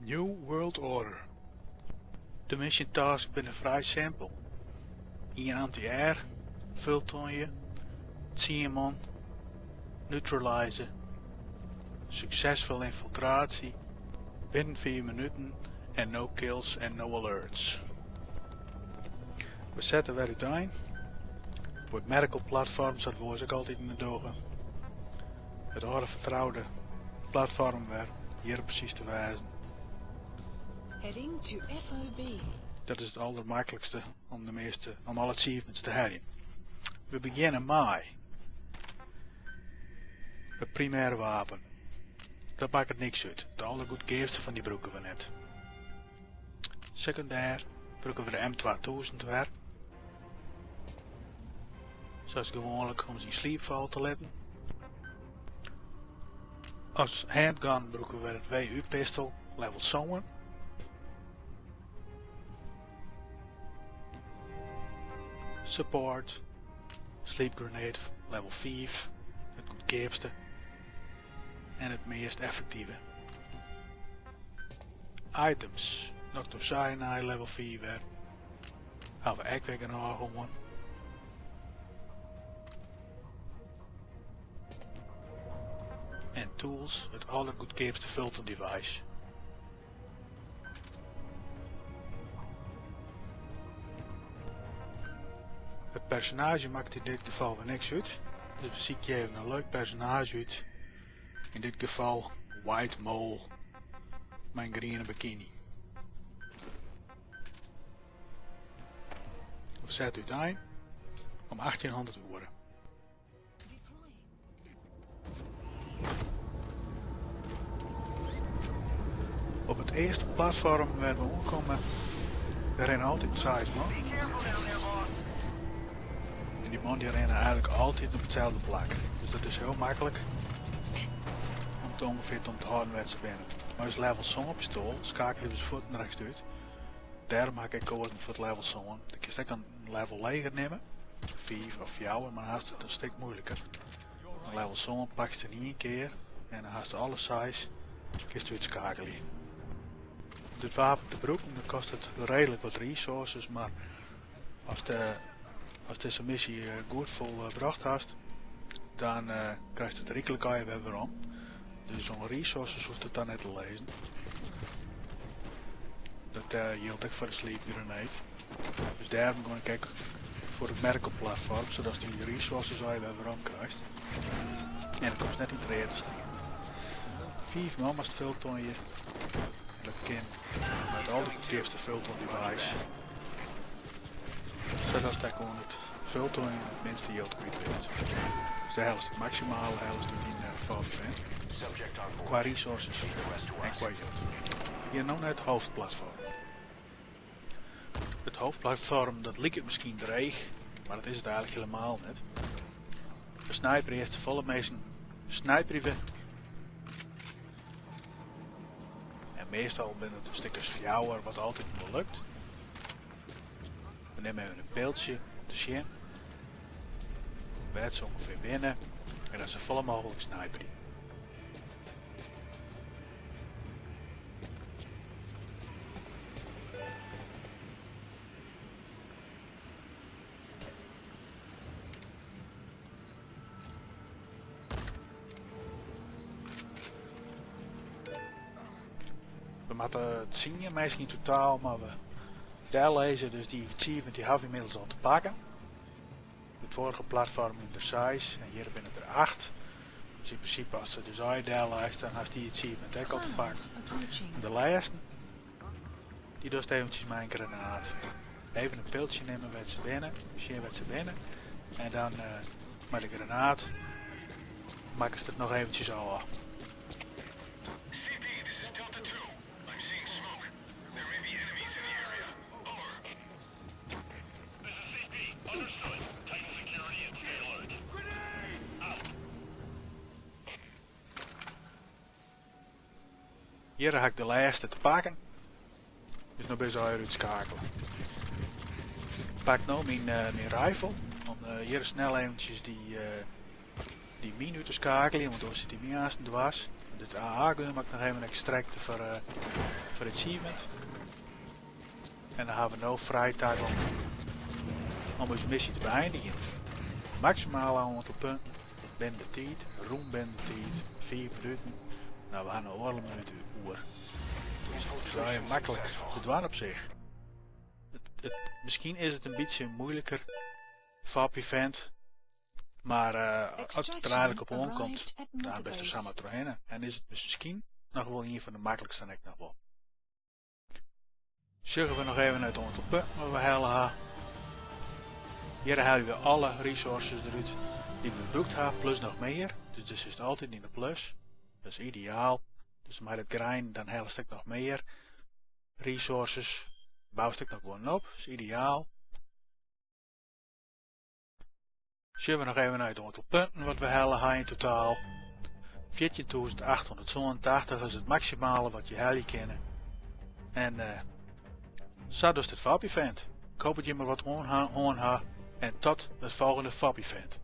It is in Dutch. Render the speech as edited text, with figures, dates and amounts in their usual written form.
New World Order. De mission task binnen vrij simpel. In anti-air, voltooien, 10 man, neutralizen, succesvol infiltratie, binnen 4 minuten en no kills en no alerts. We zetten weer uiteen. Op het medical platform staat voor ik altijd in de dogen. Het oude vertrouwde platform weer hier precies te wijzen. Heading to FOB. Dat is het allermakkelijkste om alle achievements te hebben. We beginnen met het primaire wapen. Dat maakt het niks uit. De allergoedgeefste van die broeken we net. Secundair broeken we de M2000 weer. Zoals gewoonlijk om zijn sleepval te letten. Als handgun broeken we het WU pistol level 7. Support, sleep grenade level 5, het goedkoopste en het meest effectieve. Items, Dr. Cyanide level 4 weer, hebben we ook weer genomen. En tools, het allergoedkoopste filter device. Het personage maakt in dit geval weer niks uit, dus we zien je even een leuk personage uit. In dit geval White Mole, mijn groene bikini. We zetten het aan om 1800 uur. Op het eerste platform waar we omkomen, er rennen altijd 6 man. En die man die rennen eigenlijk altijd op hetzelfde plek. Dus dat is heel makkelijk om het ongeveer te onthouden waar ze binnen. Maar als level 7 op pistool schakel je dus voet naar rechts uit. Daar maak ik kozen voor het level 7. Ik kan stek een level lager nemen, 5 of 4, maar dan is het een stuk moeilijker. Een level 7 pak je niet een keer en dan haast alle size kun je uitschakelen. Dit wapen te broeken, dan kost het redelijk wat resources, maar als deze missie goed volbracht hast, dan krijgt het rijkelijk weer waarom. Dus zo'n resources hoeft het dan net te lezen. Dat geldt ook voor de sleep grenade. Dus daar hebben we gewoon kijken voor het merkelplatform, zodat die resources weer waarom krijgt. En dan komt het net in het reden te staan. 5 man als het filter je. En dat kan met al de goedgeefste filter device. Zodat dat gewoon het filteren het minste yield kwijt is. Dus de helft, de maximale helft doet in fout vindt. Qua resources en qua yield. Hier nu naar het hoofdplatform. Het hoofdplatform dat lijkt het misschien dreig, maar dat is het eigenlijk helemaal niet. De sniper eerst de volle meesten sniperen. En meestal binnen het stickers fjouwer wat altijd wel lukt. We nemen even een beeldje te zien. Werd ze ongeveer binnen en dat is zo volle mogelijk sniperen. We moeten het zien, meestal in totaal, maar we daar lezen, dus die achievement die hebben we inmiddels al te pakken. Het vorige platform in de size en hier binnen er 8. Dus in principe als ze dus uit daar lijst, dan heeft die achievement ook al te pakken. De laatste, die doet eventjes mijn granaat. Even een piltje nemen met ze binnen, zien wat ze binnen. En dan met de granaat maken ze het nog eventjes al af. Hier heb ik de laatste te pakken. Dus nu ben je uit schakelen. Ik pak nu mijn rifle. Om hier snel eventjes die mine uit te schakelen. Want dan zit die mine aan dwars. Dit AA-gun mag ik nog even extracten voor achievement. En dan hebben we nu vrije tijd om onze missie te beëindigen. Maximaal aantal punten, binnen de tijd, roem binnen de tijd, 4 minuten. Nou, we gaan een oorlog minuten uur. Dat is wel makkelijk te doen op zich. Misschien is het een beetje moeilijker Fab Event, maar als het er eigenlijk op aankomt, dan best er samen trainen. En is het misschien nog wel een van de makkelijkste en ik nog wel. Zeggen we nog even uit het aantal punten wat we halen. Hier halen we alle resources eruit die we gebruikt hebben, plus nog meer. Dus dit is altijd in de plus. Dat is ideaal. Dus met het grind dan haal ik nog meer resources. Bouw ik nog gewoon op. Dat is ideaal. Zien we nog even uit het aantal punten wat we halen in totaal. 14.887 is het maximale wat je halen kennen. En zo dus het Fab Event. Ik hoop dat je me wat hoorn ha en tot het volgende Fab Event.